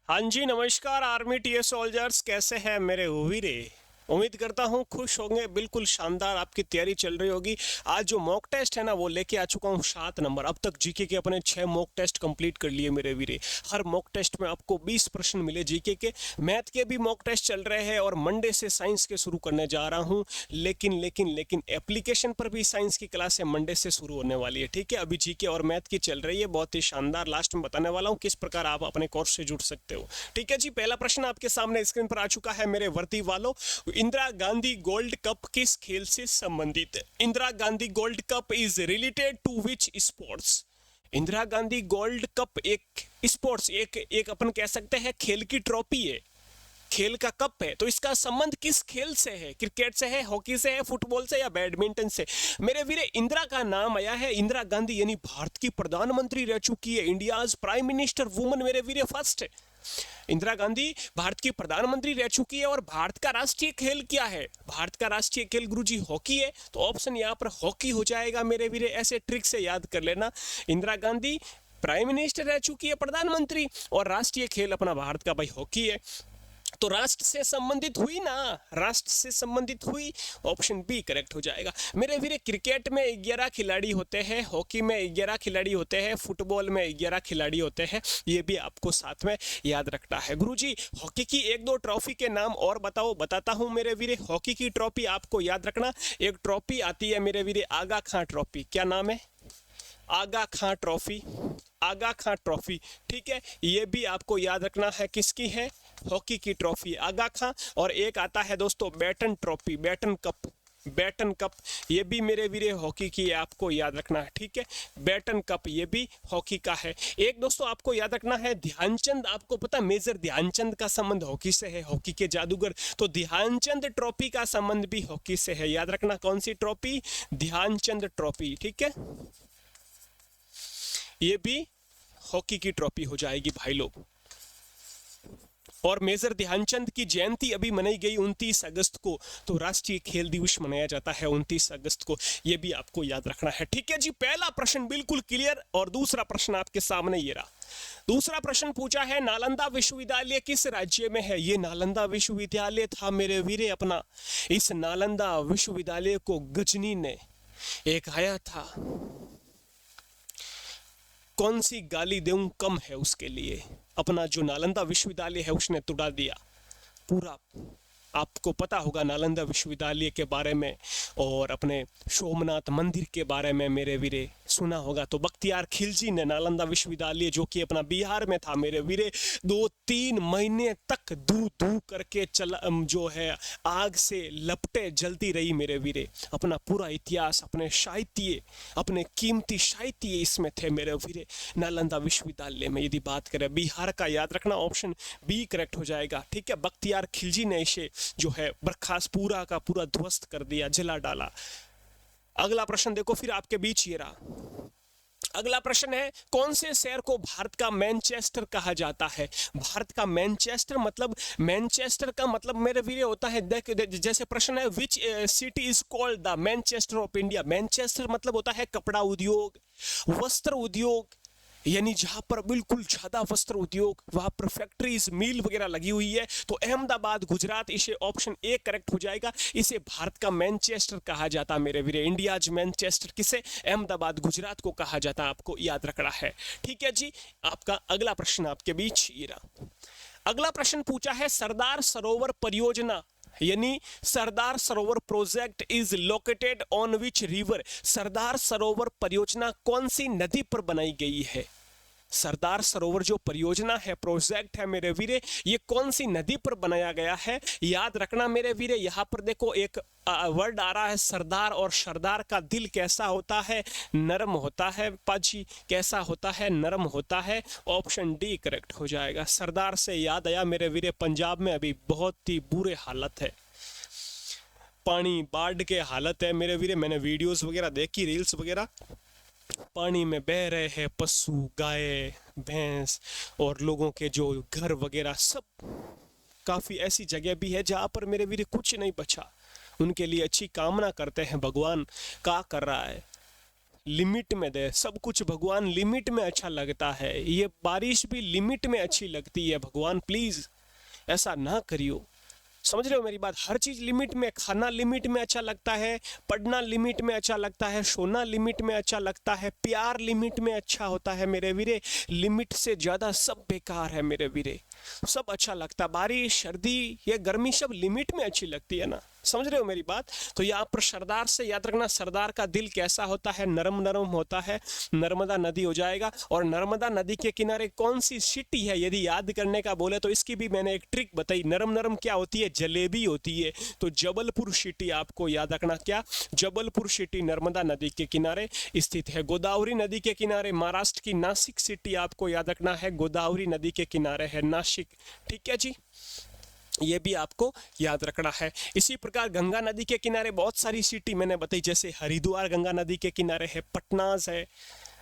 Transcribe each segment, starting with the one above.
हाँ जी, नमस्कार army TA soldiers, कैसे हैं मेरे वीरे। उम्मीद करता हूँ खुश होंगे। बिल्कुल शानदार आपकी तैयारी चल रही होगी। आज जो मॉक टेस्ट है ना, वो लेके आ चुका हूँ 7 नंबर। अब तक जीके के अपने 6 मॉक टेस्ट कंप्लीट कर लिए मेरे वीरे। हर मॉक टेस्ट में आपको 20 प्रश्न मिले जीके के। मैथ के भी मॉक टेस्ट चल रहे हैं और मंडे से साइंस के शुरू करने जा रहा हूँ। लेकिन एप्लीकेशन पर भी साइंस की क्लास है, मंडे से शुरू होने वाली है। ठीक है, अभी जीके और मैथ की चल रही है, बहुत ही शानदार। लास्ट में बताने वाला हूँ किस प्रकार आप अपने कोर्स से जुड़ सकते हो। ठीक है जी, पहला प्रश्न आपके सामने स्क्रीन पर आ चुका है मेरे वर्दी वालों। इंदिरा गांधी गोल्ड कप किस खेल से संबंधित है? Indira Gandhi gold cup is related to which sports? Indira Gandhi gold cup एक स्पोर्ट्स, एक अपन कह सकते हैं खेल की ट्रॉफी है, खेल का कप है। तो इसका संबंध किस खेल से है? क्रिकेट से है, हॉकी से है, फुटबॉल से या बैडमिंटन से? मेरे वीरे, इंदिरा का नाम आया है, इंदिरा गांधी यानी भारत की प्रधानमंत्री रह चुकी है, इंडियाज प्राइम मिनिस्टर वुमन मेरे वीरे फर्स्ट है। इंदिरा गांधी भारत की प्रधानमंत्री रह चुकी है। और भारत का राष्ट्रीय खेल क्या है? भारत का राष्ट्रीय खेल गुरुजी हॉकी है। तो ऑप्शन यहाँ पर हॉकी हो जाएगा मेरे वीरे। ऐसे ट्रिक से याद कर लेना। इंदिरा गांधी प्राइम मिनिस्टर रह चुकी है, प्रधानमंत्री, और राष्ट्रीय खेल अपना भारत का भाई हॉकी है। तो राष्ट्र से संबंधित हुई ना, राष्ट्र से संबंधित हुई। ऑप्शन बी करेक्ट हो जाएगा मेरे वीरे। क्रिकेट में 11 खिलाड़ी होते हैं, हॉकी में 11 खिलाड़ी होते हैं, फुटबॉल में 11 खिलाड़ी होते हैं। ये भी आपको साथ में याद रखना है। गुरुजी, हॉकी की 1-2 ट्रॉफी के नाम और बताओ। बताता हूं मेरे वीरे, हॉकी की ट्रॉफी आपको याद रखना। एक ट्रॉफी आती है मेरे वीरे, आगा खां ट्रॉफी। क्या नाम है? आगा खां ट्रॉफी, आगा खां ट्रॉफी। ठीक है, ये भी आपको याद रखना है। किसकी है? हॉकी की ट्रॉफी आगा खां। और एक आता है दोस्तों Beighton trophy, Beighton cup, Beighton cup, ये भी मेरे वीरे हॉकी की है, आपको याद रखना है। ठीक है, बैटन कप ये भी हॉकी का है। एक दोस्तों आपको याद रखना है, ध्यानचंद, आपको पता मेजर ध्यानचंद का संबंध हॉकी से है, हॉकी के जादूगर। तो ध्यानचंद ट्रॉफी का संबंध भी हॉकी से है। याद रखना कौन सी ट्रॉफी? ध्यानचंद ट्रॉफी। ठीक है, ये भी हॉकी की ट्रॉफी हो जाएगी भाई लोग। और मेजर ध्यानचंद की जयंती अभी मनाई गई 29 अगस्त को। तो राष्ट्रीय खेल दिवस मनाया जाता है 29 अगस्त को। यह भी आपको याद रखना है। ठीक है जी, पहला प्रश्न बिल्कुल क्लियर। और दूसरा प्रश्न आपके सामने ये रहा। दूसरा प्रश्न पूछा है, नालंदा विश्वविद्यालय किस राज्य में है? ये नालंदा विश्वविद्यालय था मेरे वीरे अपना। इस नालंदा विश्वविद्यालय को गजनी ने एक आया था, कौन सी गाली दूं कम है उसके लिए। अपना जो नालंदा विश्वविद्यालय है उसने तुड़ा दिया पूरा। आपको पता होगा नालंदा विश्वविद्यालय के बारे में और अपने सोमनाथ मंदिर के बारे में मेरे वीरे सुना होगा। तो बख्तियार खिलजी ने नालंदा विश्वविद्यालय, जो कि अपना बिहार में था मेरे वीरे, 2-3 महीने तक धू धू करके चला, जो है आग से लपटे जलती रही मेरे वीरे। अपना पूरा इतिहास, अपने साहित्य, अपने कीमती साहित्य इसमें थे मेरे वीरे, नालंदा विश्वविद्यालय में। यदि बात करें बिहार का, याद रखना ऑप्शन बी करेक्ट हो जाएगा। ठीक है, बख्तियार खिलजी ने इसे जो है बर्खास्त पूरा का पूरा ध्वस्त कर दिया, जला डाला। अगला प्रश्न देखो फिर आपके बीच ये रहा। अगला प्रश्न है, कौन से शहर को भारत का मैनचेस्टर कहा जाता है? भारत का मैनचेस्टर मतलब, मैनचेस्टर का मतलब मेरे वीरे होता है, जैसे प्रश्न है, which city is called the Manchester of India. Manchester मतलब होता है कपड़ा उद्योग, वस्त्र उद्योग, यानी जहां पर बिल्कुल ज्यादा वस्त्र उद्योग, वहां पर फैक्ट्रीज, मिल वगैरह लगी हुई है। तो अहमदाबाद गुजरात, इसे ऑप्शन ए करेक्ट हो जाएगा। इसे भारत का मैनचेस्टर कहा जाता मेरे वीरे। इंडियाज मैनचेस्टर किसे? अहमदाबाद गुजरात को कहा जाता, आपको याद रखना है। ठीक है जी, आपका अगला प्रश्न आपके बीच ये रहा। अगला प्रश्न पूछा है, सरदार सरोवर परियोजना यानी Sardar Sarovar project is located on which river? Sardar Sarovar परियोजना कौन सी नदी पर बनाई गई है? सरदार सरोवर जो परियोजना है, प्रोजेक्ट है मेरे वीरे, ये कौन सी नदी पर बनाया गया है? याद रखना मेरे वीरे। यहाँ पर देखो एक वर्ड आ रहा है सरदार, और सरदार का दिल कैसा होता है? नरम होता है पाजी। कैसा होता है? नरम होता है। ऑप्शन डी करेक्ट हो जाएगा। सरदार से याद आया मेरे वीरे, पंजाब में अभी बहुत ही बुरे हालत है, पानी बाढ़ के हालत है मेरे वीरे। मैंने वीडियोस वगैरह देखी, रील्स वगैरह, पानी में बह रहे हैं पशु, गाय, भैंस, और लोगों के जो घर वगैरह सब। काफी ऐसी जगह भी है जहां पर मेरे वीरे कुछ नहीं बचा। उनके लिए अच्छी कामना करते हैं, भगवान क्या कर रहा है। लिमिट में दे, सब कुछ भगवान लिमिट में अच्छा लगता है, ये बारिश भी लिमिट में अच्छी लगती है, भगवान प्लीज ऐसा ना करियो। समझ रहे हो मेरी बात? हर चीज लिमिट में, खाना लिमिट में अच्छा लगता है, पढ़ना लिमिट में अच्छा लगता है, सोना लिमिट में अच्छा लगता है, प्यार लिमिट में अच्छा होता है मेरे वीरे। लिमिट से ज्यादा सब बेकार है मेरे वीरे, सब अच्छा लगता, बारिश, सर्दी, ये गर्मी सब लिमिट में अच्छी लगती है ना। समझ रहे हो मेरी बात? तो यहाँ पर सरदार से याद रखना, सरदार का दिल कैसा होता है, नरम नरम होता है। नर्मदा नदी हो जाएगा। और नर्मदा नदी के किनारे कौन सी सिटी है, यदि याद करने का बोले तो इसकी भी मैंने एक ट्रिक बताई। नरम नरम क्या होती है? जलेबी होती है। तो जबलपुर सिटी आपको याद रखना, क्या? जबलपुर सिटी नर्मदा नदी के किनारे स्थित है। गोदावरी नदी के किनारे महाराष्ट्र की नासिक सिटी आपको याद रखना है, गोदावरी नदी के किनारे है नासिक। ठीक है जी, ये भी आपको याद रखना है। इसी प्रकार गंगा नदी के किनारे बहुत सारी सिटी मैंने बताई, जैसे हरिद्वार गंगा नदी के किनारे है, पटनाज है,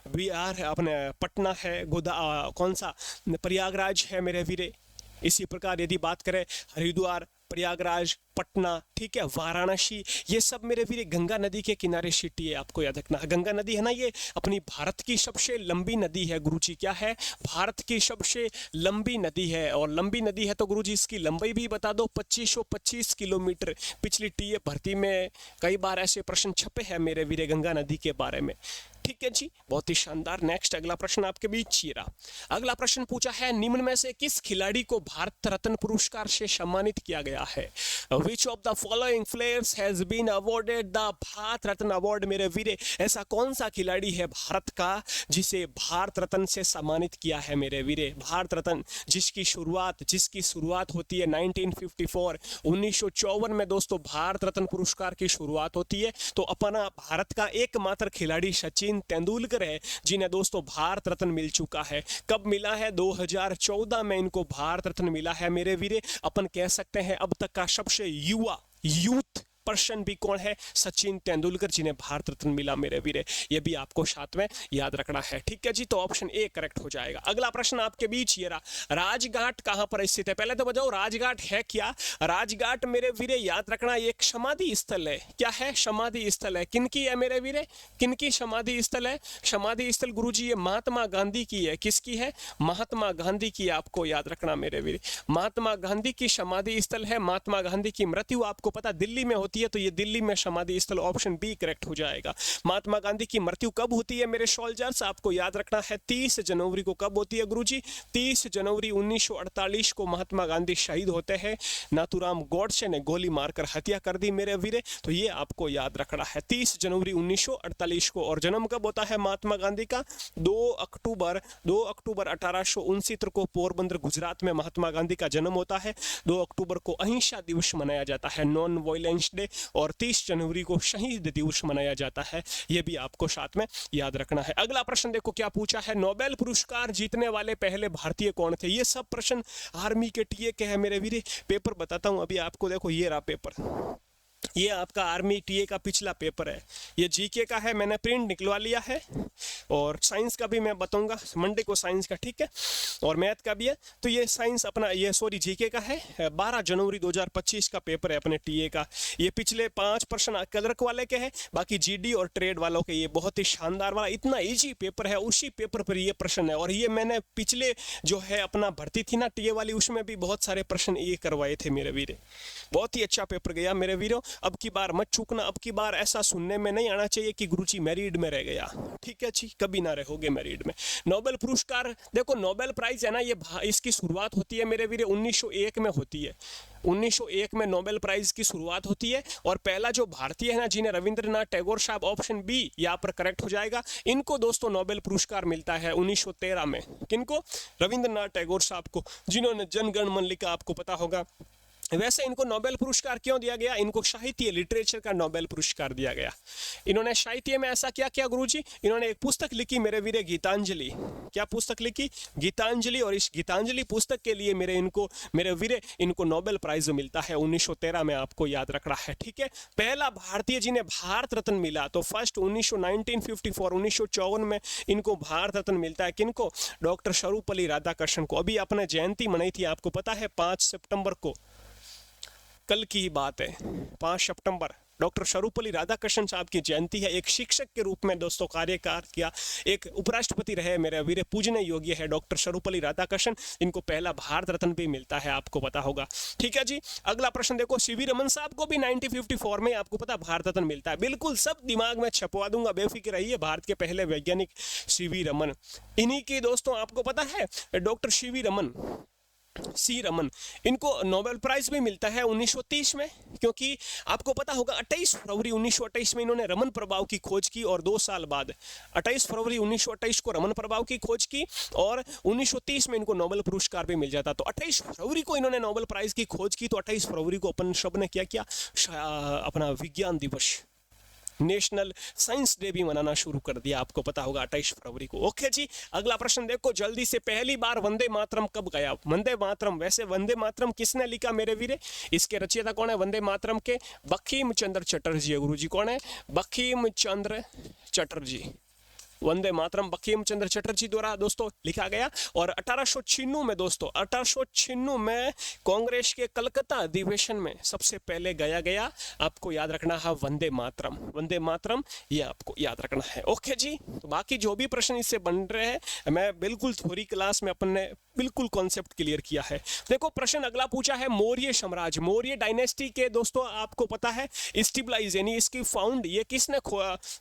बिहार है, अपने पटना है, कौन सा, प्रयागराज है मेरे वीरे। इसी प्रकार यदि बात करें हरिद्वार, प्रयागराज, पटना, ठीक है, वाराणसी, ये सब मेरे वीरे गंगा नदी के किनारे सिटी है, आपको याद रखना है। गंगा नदी है ना, ये अपनी भारत की सबसे लंबी नदी है गुरुजी। क्या है? भारत की सबसे लंबी नदी है। और लंबी नदी है तो गुरुजी इसकी लंबाई भी बता दो, 2525 किलोमीटर। पिछली टीए भर्ती में कई बार ऐसे प्रश्न छपे हैं मेरे वीरे गंगा नदी के बारे में। ठीक है जी, बहुत ही शानदार। नेक्स्ट अगला प्रश्न आपके बीच ये रहा। अगला प्रश्न पूछा है, निम्न में से किस खिलाड़ी को भारत रत्न पुरस्कार से सम्मानित किया गया है? Which of the following players has been awarded the Bharat Ratna award? मेरे वीरे, ऐसा कौन सा खिलाड़ी है भारत का जिसे भारत रत्न से सम्मानित किया है मेरे वीरे? भारत रत्न जिसकी शुरुआत होती है 1954, 1954 में दोस्तों भारत रत्न पुरस्कार की शुरुआत होती है। तो अपना भारत का एकमात्र खिलाड़ी सचिन तेंदुलकर है, जिन्हें दोस्तों भारत रत्न मिल चुका है। कब मिला है? 2014 में इनको भारत रत्न मिला है मेरे वीरे। अपन कह सकते हैं अब तक का सबसे यूथ पर्सन भी कौन है? सचिन तेंदुलकर, जिन्हें भारत रत्न मिला मेरे वीरे। ये भी आपको साथ में याद रखना है। ठीक है जी, तो ऑप्शन ए करेक्ट हो जाएगा। अगला प्रश्न आपके बीच ये रहा, राजघाट कहां पर स्थित है? पहले तो बताओ राजघाट है क्या? राजघाट मेरे वीरे याद रखना एक समाधि स्थल है। क्या है? समाधि स्थल है। किनकी है मेरे वीरे? किनकी समाधि स्थल है? समाधि स्थल गुरुजी ये महात्मा गांधी की है। किसकी है? महात्मा गांधी की, आपको याद रखना मेरे वीरे। महात्मा गांधी की समाधि स्थल है। महात्मा गांधी की मृत्यु आपको पता दिल्ली में होती है, तो ये दिल्ली में समाधि स्थल, ऑप्शन बी करेक्ट हो जाएगा। महात्मा गांधी की मृत्यु कब होती है मेरे सोल्जर्स? आपको याद रखना है 30 जनवरी को। कब होती है गुरुजी? 30 जनवरी 1948 को महात्मा गांधी शहीद होते हैं। नाथूराम गोडसे ने गोली मारकर हत्या कर दी मेरे वीरे। तो ये आपको याद रखना है 30 जनवरी 1948 को। और जन्म कब होता है महात्मा गांधी का? 2 अक्टूबर 1869 को पोरबंदर गुजरात में महात्मा गांधी का जन्म होता है। 2 अक्टूबर को अहिंसा दिवस मनाया जाता है, नॉन वायलेंस डे। और 30 जनवरी को शहीद दिवस मनाया जाता है। यह भी आपको साथ में याद रखना है। अगला प्रश्न देखो क्या पूछा है, नोबेल पुरस्कार जीतने वाले पहले भारतीय कौन थे? ये सब प्रश्न आर्मी के टीए के हैं मेरे वीरे। पेपर बताता हूं अभी आपको, देखो ये रहा पेपर, ये आपका आर्मी टीए का पिछला पेपर है। ये जीके का है, मैंने प्रिंट निकलवा लिया है। और साइंस का भी मैं बताऊंगा मंडे को, साइंस का, ठीक है, और मैथ का भी है। तो ये साइंस अपना, ये सॉरी जीके का है, 12 जनवरी 2025 का पेपर है अपने टीए का। ये पिछले 5 प्रश्न क्लर्क वाले के हैं, बाकी जीडी और ट्रेड वालों के। ये बहुत ही शानदार वाला, इतना ईजी पेपर है, उसी पेपर पर ये प्रश्न है। और ये मैंने पिछले जो है अपना भर्ती थी ना टीए वाली, उसमें भी बहुत सारे प्रश्न ये करवाए थे मेरे वीरे। बहुत ही अच्छा पेपर गया मेरे वीरों। अब की बार मत चूकना, अब की बार ऐसा सुनने में नहीं आना चाहिए कि गुरुजी मैरिड में रह गया। ठीक है जी, कभी ना रहोगे मैरिड में। नोबेल पुरस्कार देखो, नोबेल प्राइज है ना, ये इसकी शुरुआत होती है मेरे वीरे 1901 में होती है। 1901 में नोबेल प्राइज की शुरुआत होती है। और पहला जो भारतीय है ना, जिन्हें रविंद्रनाथ टैगोर साहब, ऑप्शन बी यहाँ पर करेक्ट हो जाएगा, इनको दोस्तों नोबेल पुरस्कार मिलता है 1913 में। किनको? रविंद्रनाथ टैगोर साहब को, जिन्होंने जनगण मन लिखा, आपको पता होगा। वैसे इनको नोबेल पुरस्कार क्यों दिया गया? इनको साहित्य, लिटरेचर का नोबेल पुरस्कार दिया गया। इन्होंने साहित्य में ऐसा क्या किया गुरुजी? इन्होंने एक पुस्तक लिखी मेरे वीरे, गीतांजलि। क्या पुस्तक लिखी? गीतांजलि। और इस गीतांजलि पुस्तक के लिए मेरे वीरे इनको नोबेल प्राइज मिलता है 1913 में, आपको याद रखना है। ठीक है, पहला भारतीय जिन्हें भारत रत्न मिला, तो फर्स्ट 1954 में इनको भारत रत्न मिलता है। किनको? डॉक्टर सर्वपल्ली राधाकृष्णन को। अभी अपने जयंती मनाई थी, आपको पता है 5 सितंबर को, कल की ही बात है, 5 सितंबर डॉक्टर सर्वपल्ली राधाकृष्णन साहब की जयंती है। एक शिक्षक के रूप में दोस्तों कार्यकाल किया, एक उपराष्ट्रपति रहे मेरे वीर, पूजनीय योग्य है डॉक्टर सर्वपल्ली राधाकृष्णन। इनको पहला भारत रत्न भी मिलता है, आपको पता होगा। ठीक है जी, अगला प्रश्न देखो, सीवी रमन साहब को भी 1954 में आपको पता भारत रत्न मिलता है। बिल्कुल सब दिमाग में छपवा दूंगा, बेफिक्र रहिए। भारत के पहले वैज्ञानिक सीवी रमन, इन्हीं की दोस्तों आपको पता है डॉक्टर सीवी रमन, सी रमन, इनको नोबेल प्राइज भी मिलता है 1930 में, क्योंकि आपको पता होगा 28 फरवरी 1928 में इन्होंने रमन प्रभाव की खोज की, और 2 साल बाद 28 फरवरी 1928 को रमन प्रभाव की खोज की, और 1930 में इनको नोबेल पुरस्कार भी मिल जाता। तो 28 फरवरी को इन्होंने नोबेल प्राइज की खोज की, तो 28 फरवरी को अपन सब ने क्या किया, अपना विज्ञान दिवस, नेशनल साइंस डे भी मनाना शुरू कर दिया, आपको पता होगा 28 फरवरी को। ओके जी, अगला प्रश्न देखो जल्दी से, पहली बार वंदे मातरम कब गाया? वंदे मातरम, वैसे वंदे मातरम किसने लिखा मेरे वीरे? इसके रचयिता कौन है वंदे मातरम के? बंकिम चंद्र चटर्जी। गुरुजी कौन है? बंकिम चंद्र चटर्जी। वंदे मातरम बंकिम चंद्र चटर्जी द्वारा दोस्तों लिखा गया। और 1896 में दोस्तों, 1896 में कांग्रेस के कलकत्ता अधिवेशन में सबसे पहले गाया गया, आपको याद रखना है वंदे मातरम। वंदे मातरम ये आपको याद रखना है। ओके जी, तो बाकी जो भी प्रश्न इससे बन रहे हैं, मैं बिल्कुल थ्योरी क्लास में अपन ने बिल्कुल कॉन्सेप्ट क्लियर किया है। देखो प्रश्न अगला पूछा है, मौर्य साम्राज्य, मौर्य डायनेस्टी के दोस्तों आपको पता है स्टेबलाइज यानी इसकी फाउंड, ये किसने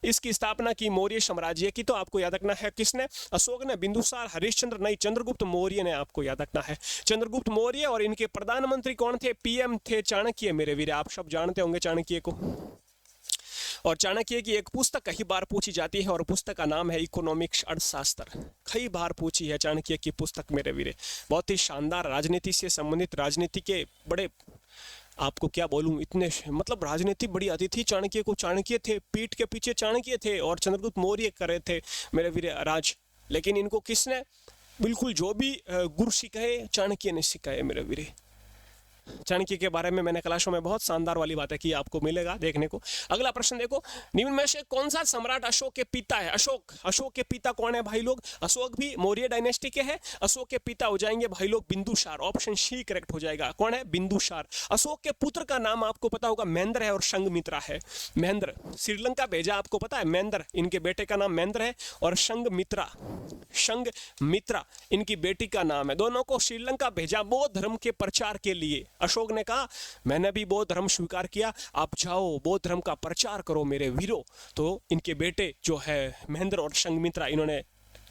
इसकी स्थापना की मौर्य साम्राज्य की? तो आपको याद रखना है किसने? अशोक ने, बिंदुसार, हरिश्चंद्र नहीं, चंद्रगुप्त मौर्य ने, आपको याद रखना है चंद्रगुप्त मौर्य। और इनके प्रधानमंत्री कौन थे? पीएम थे चाणक्य मेरे वीर, आप सब जानते होंगे चाणक्य को। और चाणक्य की एक पुस्तक कई बार पूछी जाती है, और पुस्तक का नाम है इकोनॉमिक्स, अर्थशास्त्र। कई बार पूछी है चाणक्य की पुस्तक मेरे वीरे, बहुत ही शानदार, राजनीति से संबंधित, राजनीति के बड़े, आपको क्या बोलूं, इतने मतलब राजनीति बड़ी आती थी चाणक्य को। चाणक्य थे, पीठ के पीछे चाणक्य थे, और चंद्रगुप्त मौर्य करे थे मेरे वीर राज। लेकिन इनको किसने बिल्कुल जो भी गुरु सिखाए, चाणक्य ने सिखाए मेरे वीरे। चाणक्य के बारे में मैंने क्लासों में बहुत शानदार वाली बातें की, आपको मिलेगा देखने को। अगला प्रश्न देखो, निम्न में से कौन सा सम्राट अशोक के पिता है? अशोक के पिता कौन है भाई लोग? अशोक भी मौर्य डायनेस्टी के हैं। अशोक के पिता हो जाएंगे भाई लोग बिंदुसार, ऑप्शन सी करेक्ट हो जाएगा। कौन है? बिंदुसार। अशोक के पुत्र का नाम आपको पता होगा महेंद्र है और संघमित्रा है। महेंद्र श्रीलंका भेजा, आपको पता है महेंद्र, इनके बेटे का नाम महेंद्र है, और संघमित्रा इनकी बेटी का नाम है। दोनों को श्रीलंका भेजा बौद्ध धर्म के प्रचार के लिए। अशोक ने कहा मैंने भी बौद्ध धर्म स्वीकार किया, आप जाओ बौद्ध धर्म का प्रचार करो मेरे वीरों। तो इनके बेटे जो है महेंद्र और संघमित्रा, इन्होंने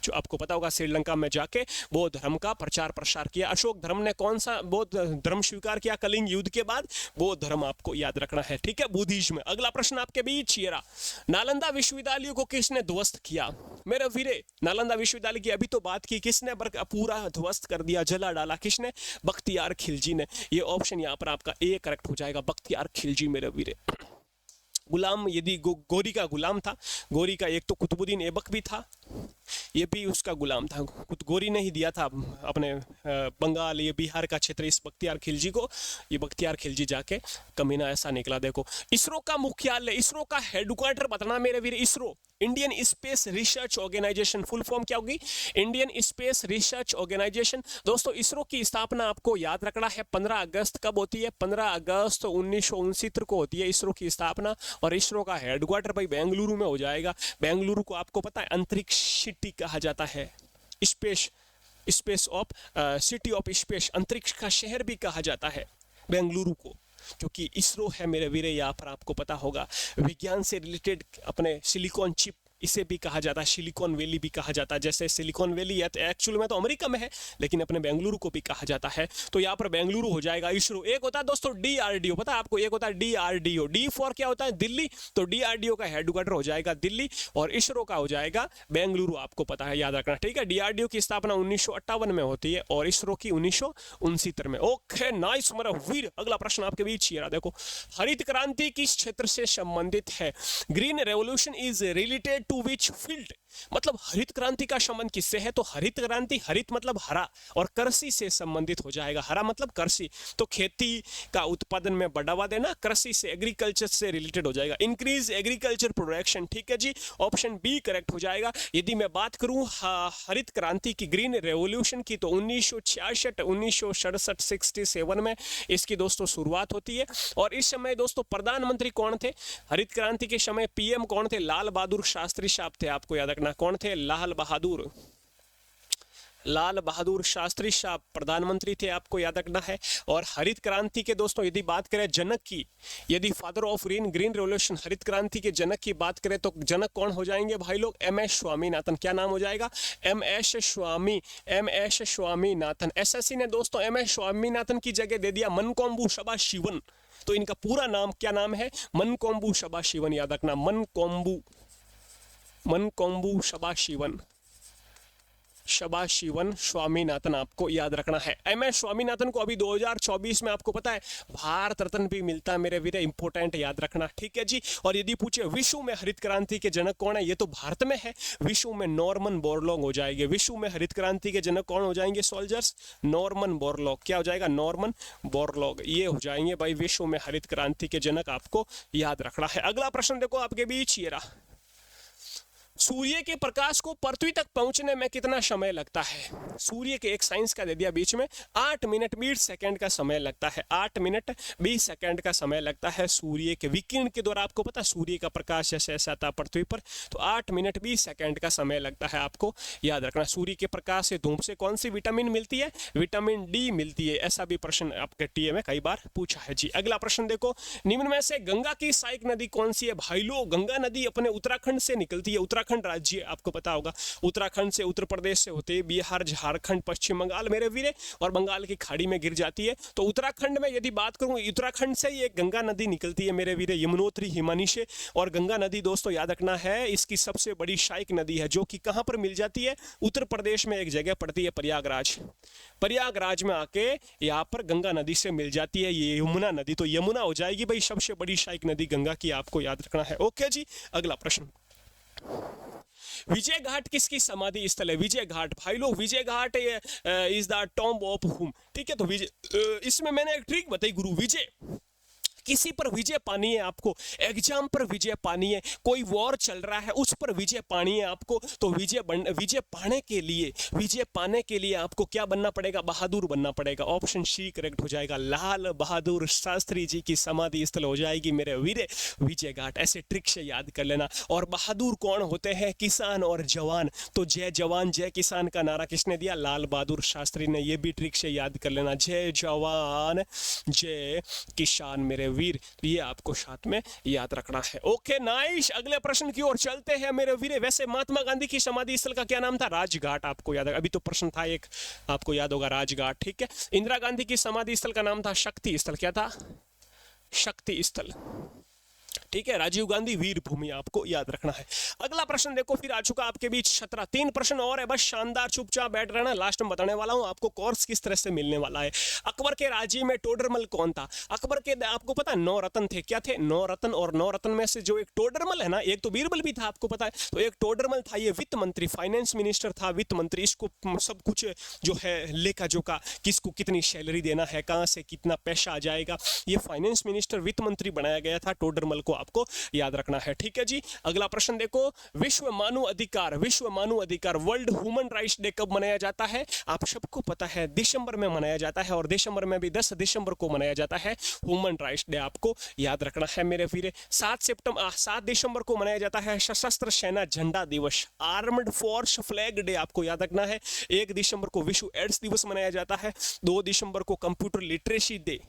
जो आपको पता होगा श्रीलंका में जाके बौद्ध धर्म का प्रचार प्रसार किया। अशोक धर्म ने कौन सा बौद्ध धर्म स्वीकार किया? कलिंग युद्ध के बाद बौद्ध धर्म, आपको याद रखना है। ठीक है, बुद्धिज्म। अगला प्रश्न आपके बीच ये रहा, नालंदा विश्वविद्यालय को किसने ध्वस्त किया? मेरे वीरे, नालंदा विश्वविद्यालय की अभी तो बात की, किसने पूरा ध्वस्त कर दिया, जला डाला? किसने? बख्तियार खिलजी ने। ये ऑप्शन यहाँ पर आपका ए करेक्ट हो जाएगा, बख्तियार खिलजी मेरे वीरे। गुलाम यदि गोरी का गुलाम था, गोरी का एक तो कुतुबुद्दीन ऐबक भी था, ये भी उसका गुलाम था। गोरी ने ही दिया था अपने बंगाल, ये बिहार का क्षेत्र इस बख्तियार खिलजी को। ये बख्तियार खिलजी जाके कमीना ऐसा निकला। देखो इसरो का मुख्यालय, इसरो का हेडक्वार्टर बताना मेरे वीर। ISRO Indian space research organisation, full form क्या होगी? Indian space research organisation. दोस्तों इसरो की स्थापना आपको याद रखना है 15 अगस्त कब होती है? 15 अगस्त 1969 को होती है इसरो की स्थापना। और इसरो का हेडक्वार्टर भाई बेंगलुरु में हो जाएगा। बेंगलुरु को आपको पता है अंतरिक्ष सिटी कहा जाता है, space of city of space, अंतरिक्ष का शहर भी कहा जाता है बेंगलुरु को, क्योंकि इसरो है मेरे वीरे। यहाँ पर आपको पता होगा विज्ञान से रिलेटेड अपने सिलिकॉन चिप, इसे भी कहा जाता है सिलिकॉन वैली भी कहा जाता है। जैसे सिलिकॉन वैली है तो एक्चुअल में तो अमेरिका में है, लेकिन अपने बेंगलुरु को भी कहा जाता है। तो यहाँ पर बेंगलुरु हो जाएगा इसरो। एक होता है दोस्तों DRDO, पता है आपको? एक होता है DRDO, डी फॉर क्या होता है? दिल्ली। तो DRDO का हेडक्वार्टर हो जाएगा दिल्ली, और इसरो का हो जाएगा बेंगलुरु, आपको पता है, याद रखना। ठीक है, DRDO की स्थापना 1958 में होती है और इसरो की 1969 में। ओके नाइस मेरा वीर। अगला प्रश्न आपके बीच ये रहा, देखो हरित क्रांति किस क्षेत्र से संबंधित है? Green revolution is related to which field? मतलब हरित क्रांति का संबंध किससे है? तो हरित क्रांति, हरित मतलब हरा और कृषि से संबंधित हो जाएगा। हरा मतलब कृषि, तो खेती का उत्पादन में बढ़ावा देना, कृषि से, एग्रीकल्चर से रिलेटेड हो जाएगा। इंक्रीज एग्रीकल्चर प्रोडक्शन, ठीक है जी, ऑप्शन बी करेक्ट हो जाएगा। यदि मैं बात करूं हरित क्रांति की, ग्रीन रेवोल्यूशन की, तो 1966, 1967, 67 में इसकी दोस्तों शुरुआत होती है। और इस समय दोस्तों प्रधानमंत्री कौन थे? हरित क्रांति के समय पीएम कौन थे? लाल बहादुर शास्त्री साहब थे। आपको याद रखना कौन थे? लाल बहादुर शास्त्री साहब प्रधानमंत्री थे, आपको याद रखना है। और हरित क्रांति के दोस्तों यदि बात करें जनक की, यदि फादर ऑफ ग्रीन रेवोल्यूशन, हरित क्रांति के जनक की बात करें तो जनक कौन हो जाएंगे भाई लोग? एमएस स्वामीनाथन। क्या नाम हो जाएगा? एमएस स्वामीनाथन। एसएससी ने दोस्तों एमएस स्वामीनाथन की जगह दे दिया मनकोम्बू सदाशिवन। तो इनका पूरा नाम क्या नाम है? मनकोम्बू सदाशिवन, याद रखना, मनकोम्बू सदाशिवन स्वामीनाथन, आपको याद रखना है। एमएस स्वामीनाथन को अभी 2024 में आपको पता है भारत रत्न भी मिलता है मेरे वीरे, इंपॉर्टेंट याद रखना, ठीक है जी। और यदि पूछे विश्व में हरित क्रांति के जनक कौन है, ये तो भारत में है, विश्व में नॉर्मन बोरलॉग हो जाएंगे। विश्व में हरित क्रांति के जनक कौन हो जाएंगे सोल्जर्स? Norman Borlaug. क्या हो जाएगा? नॉर्मन बोरलॉग, ये हो जाएंगे भाई विश्व में हरित क्रांति के जनक, आपको याद रखना है। अगला प्रश्न देखो आपके बीच, ये रहा, सूर्य के प्रकाश को पृथ्वी तक पहुंचने में कितना समय लगता है? सूर्य के, एक साइंस का दे दिया बीच में, 8 मिनट 20 सेकंड का समय लगता है। 8 मिनट 20 सेकंड का समय लगता है सूर्य के विकिरण के द्वारा। आपको पता सूर्य का प्रकाश जैसे ऐसा आता पृथ्वी पर, तो 8 मिनट 20 सेकंड का समय लगता है, आपको याद रखना। सूर्य के प्रकाश से, धूप से कौन सी विटामिन मिलती है? विटामिन डी मिलती है। ऐसा भी प्रश्न आपके टीए में कई बार पूछा है जी। अगला प्रश्न देखो, निम्न में से गंगा की सहायक नदी कौन सी है? भाई लोग गंगा नदी अपने उत्तराखंड से निकलती है। उत्तराखंड राज्य आपको पता होगा, उत्तराखंड से, उत्तर प्रदेश से होते बिहार, झारखंड, पश्चिम बंगाल मेरे वीरे, और बंगाल की खाड़ी में गिर जाती है। तो उत्तराखंड में यदि बात करूं, उत्तराखंड से ये गंगा नदी निकलती है मेरे वीरे, यमुनोत्री हिमानी से। और गंगा नदी दोस्तों याद रखना है इसकी सबसे बड़ी सहायक नदी है, जो कि कहां पर मिल जाती है? उत्तर प्रदेश में एक जगह पड़ती है प्रयागराज में आके यहाँ पर गंगा नदी से मिल जाती है ये यमुना नदी। तो यमुना हो जाएगी भाई सबसे बड़ी सहायक नदी गंगा की, आपको याद रखना है। ओके जी, अगला प्रश्न, विजय घाट किसकी समाधि स्थल है? विजय घाट भाई लोग, Vijay Ghat is the tomb of हुम, ठीक है। तो विजय, इसमें मैंने एक ट्रिक बताई गुरु, विजय किसी पर विजय पानी है आपको, एग्जाम पर विजय पानी है, कोई वॉर चल रहा है उस पर विजय पानी है आपको, तो विजय पाने के लिए आपको क्या बनना पड़ेगा? बहादुर बनना पड़ेगा। ऑप्शन सी करेक्ट हो जाएगा, लाल बहादुर शास्त्री जी की समाधि स्थल हो जाएगी मेरे वीरे विजय घाट। ऐसे ट्रिक से याद कर लेना। और बहादुर कौन होते हैं? किसान और जवान। तो जय जवान जय किसान का नारा किसने दिया? लाल बहादुर शास्त्री ने। ये भी ट्रिक से याद कर लेना, जय जवान जय किसान मेरे वीर, तो ये आपको साथ में याद रखना है। ओके नाइस, अगले प्रश्न की ओर चलते हैं मेरे वीर। वैसे महात्मा गांधी की समाधि स्थल का क्या नाम था? राजघाट, आपको याद है, अभी तो प्रश्न था एक, आपको याद होगा राजघाट, ठीक है। इंदिरा गांधी की समाधि स्थल का नाम था शक्ति स्थल। क्या था? शक्ति स्थल, ठीक है। राजीव गांधी वीर भूमि, आपको याद रखना है। अगला प्रश्न देखो, फिर आ चुका आपके बीच 17, 3 प्रश्न और है, बस शानदार, चुपचाप बैठ रहना। लास्ट में बताने वाला हूं आपको कोर्स किस तरह से मिलने वाला है। अकबर के राज्य में टोडरमल कौन था? अकबर के, आपको पता है 9 रत्न थे। क्या थे? 9 रत्न। और 9 रत्न में से जो एक टोडरमल है ना, एक तो बीरबल भी था, आपको पता है। तो एक टोडरमल था, ये वित्त मंत्री, फाइनेंस मिनिस्टर था, वित्त मंत्री। इसको सब कुछ जो है लेखा जोखा, किसको कितनी सैलरी देना है, कहां से कितना पैसा आ जाएगा, ये फाइनेंस मिनिस्टर, वित्त मंत्री बनाया गया था टोडरमल को, आपको याद रखना है, ठीक है जी। अगला प्रश्न देखो, विश्व मानव अधिकार वर्ल्ड ह्यूमन राइट्स डे कब मनाया जाता है? आप सबको पता है दिसंबर में मनाया जाता है, और दिसंबर में भी 10 दिसंबर को मनाया जाता है ह्यूमन राइट्स डे, आपको याद रखना है मेरे वीरे। 7 दिसंबर को मनाया जाता है सशस्त्र सेना झंडा दिवस, आर्म्ड फोर्स फ्लैग डे, आपको याद रखना है। 1 दिसंबर को विश्व एड्स दिवस मनाया जाता है। 2 दिसंबर को कंप्यूटर लिटरेसी डे,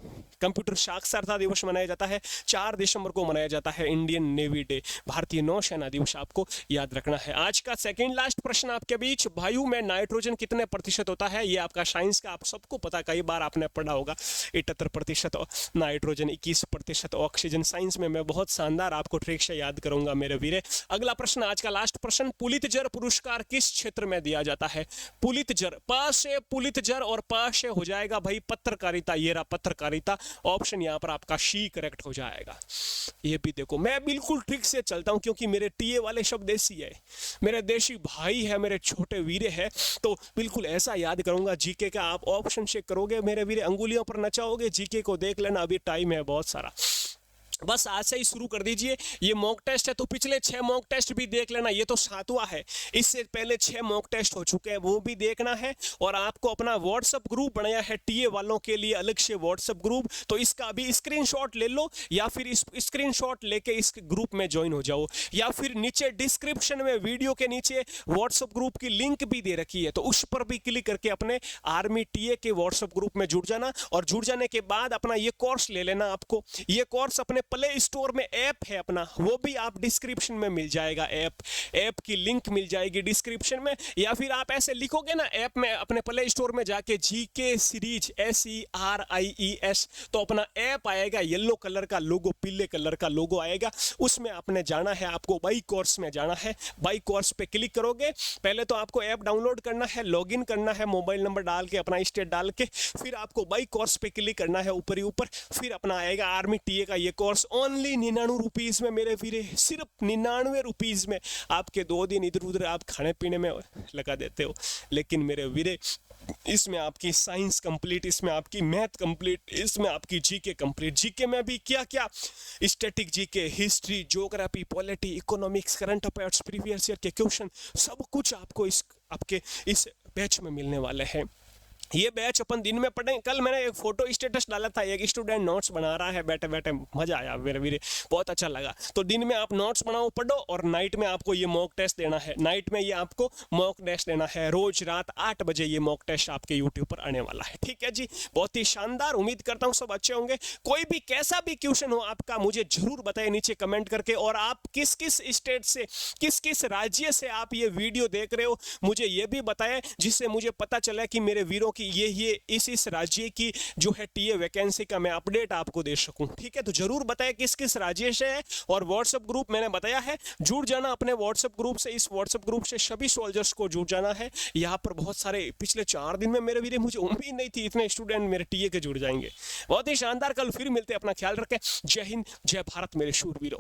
कंप्यूटर साक्षरता दिवस मनाया जाता है। 4 दिसंबर को मनाया जाता है इंडियन नेवी डे, भारतीय नौसेना दिवस, आपको याद रखना है। आज का सेकंड लास्ट प्रश्न आपके बीच, वायु में नाइट्रोजन कितने प्रतिशत होता है? ये आपका साइंस का, आप सबको पता, कई बार आपने पढ़ा होगा। 78% नाइट्रोजन, 21% ऑक्सीजन। साइंस में मैं बहुत शानदार आपको ट्रिक से याद करूंगा मेरे वीरे। अगला प्रश्न, आज का लास्ट प्रश्न, पुलित्जर पुरस्कार किस क्षेत्र में दिया जाता है? पुलित्जर, प से पुलित्जर और प से हो जाएगा भाई पत्रकारिता, ये रहा पत्रकारिता। ऑप्शन यहाँ पर आपका सी करेक्ट हो जाएगा। ये भी देखो मैं बिल्कुल ट्रिक से चलता हूँ, क्योंकि मेरे टीए वाले शब्द देसी है, मेरे देशी भाई है, मेरे छोटे वीरे है। तो बिल्कुल ऐसा याद करूंगा जीके का। आप ऑप्शन चेक करोगे मेरे वीरे, अंगुलियों पर नचाओगे, जीके को देख लेना, अभी टाइम है बहुत सारा। बस आज से ही शुरू कर दीजिए। ये मॉक टेस्ट है तो पिछले 6 मॉक टेस्ट भी देख लेना, ये तो 7वां है, इससे पहले 6 मॉक टेस्ट हो चुके हैं, वो भी देखना है। और आपको अपना व्हाट्सएप ग्रुप बनाया है टीए वालों के लिए, अलग से व्हाट्सएप ग्रुप, तो इसका भी स्क्रीनशॉट ले लो, या फिर इस स्क्रीनशॉट लेके इस ग्रुप में ज्वाइन हो जाओ, या फिर नीचे डिस्क्रिप्शन में वीडियो के नीचे व्हाट्सएप ग्रुप की लिंक भी दे रखी है, तो उस पर भी क्लिक करके अपने आर्मी टीए के व्हाट्सएप ग्रुप में जुड़ जाना। और जुड़ जाने के बाद अपना ये कोर्स ले लेना। आपको ये कोर्स अपने प्ले स्टोर में ऐप है अपना, वो भी आप डिस्क्रिप्शन में मिल जाएगा, ऐप की लिंक मिल जाएगी डिस्क्रिप्शन में। या फिर आप ऐसे लिखोगे ना ऐप में, अपने प्ले स्टोर में जाके जीके सीरीज SERIES, तो अपना ऐप आएगा, येलो कलर का लोगो, पीले कलर का लोगो आएगा, उसमें आपने जाना है, आपको बाई कोर्स में जाना है। बाई कोर्स पे क्लिक करोगे, पहले तो आपको ऐप डाउनलोड करना है, लॉगिन करना है, मोबाइल नंबर डाल के, अपना स्टेट डाल के, फिर आपको बाई कोर्स पे क्लिक करना है ऊपर ही ऊपर, फिर अपना आएगा आर्मी टीए का ये कोर्स, ओनली 99 रुपीज़ में मेरे वीरे, सिर्फ 99 रुपीज़ में। आपके 2 दिन इधर उधर आप खाने पीने में लगा देते हो, लेकिन मेरे वीरे इसमें आपकी साइंस कंप्लीट, इसमें आपकी मैथ कंप्लीट, इसमें आपकी जीके कंप्लीट। जीके में भी क्या क्या, static GK, history, geography, polity, economics, current affairs, previous year के क्वेश्चन, सब कुछ आपको आपके इस बैच में मिलने वाले हैं। ये बैच अपन दिन में पढ़ें। कल मैंने एक फोटो स्टेटस डाला था, एक स्टूडेंट नोट्स बना रहा है बैठे बैठे, मजा आया मेरे वीरे, बहुत अच्छा लगा। तो दिन में आप नोट्स बनाओ, पढ़ो, और नाइट में आपको ये मॉक टेस्ट देना है। नाइट में ये आपको मॉक टेस्ट देना है, रोज रात 8 बजे ये मॉक टेस्ट आपके यूट्यूब पर आने वाला है। ठीक है जी, बहुत ही शानदार, उम्मीद करता हूँ सब अच्छे होंगे। कोई भी कैसा भी क्वेश्चन हो आपका, मुझे जरूर बताइए नीचे कमेंट करके। और आप किस किस स्टेट से, किस किस राज्य से आप ये वीडियो देख रहे हो, मुझे ये भी बताएं, जिससे मुझे पता चला कि मेरे वीरों कि ये इस राज्य की जो है टीए वैकेंसी का मैं अपडेट आपको दे सकूं। ठीक है, तो जरूर बताएं किस किस राज्य से है। और व्हाट्सएप ग्रुप मैंने बताया है, जुड़ जाना अपने व्हाट्सएप ग्रुप से। इस व्हाट्सएप ग्रुप से सभी सोल्जर्स को जुड़ जाना है। यहाँ पर बहुत सारे, पिछले 4 दिन में मेरे वीरे, मुझे उम्मीद नहीं थी इतने स्टूडेंट मेरे टीए के जुड़ जाएंगे। बहुत ही शानदार, कल फिर मिलते हैं, अपना ख्याल रखें। जय हिंद, जय भारत मेरे शूरवीरों।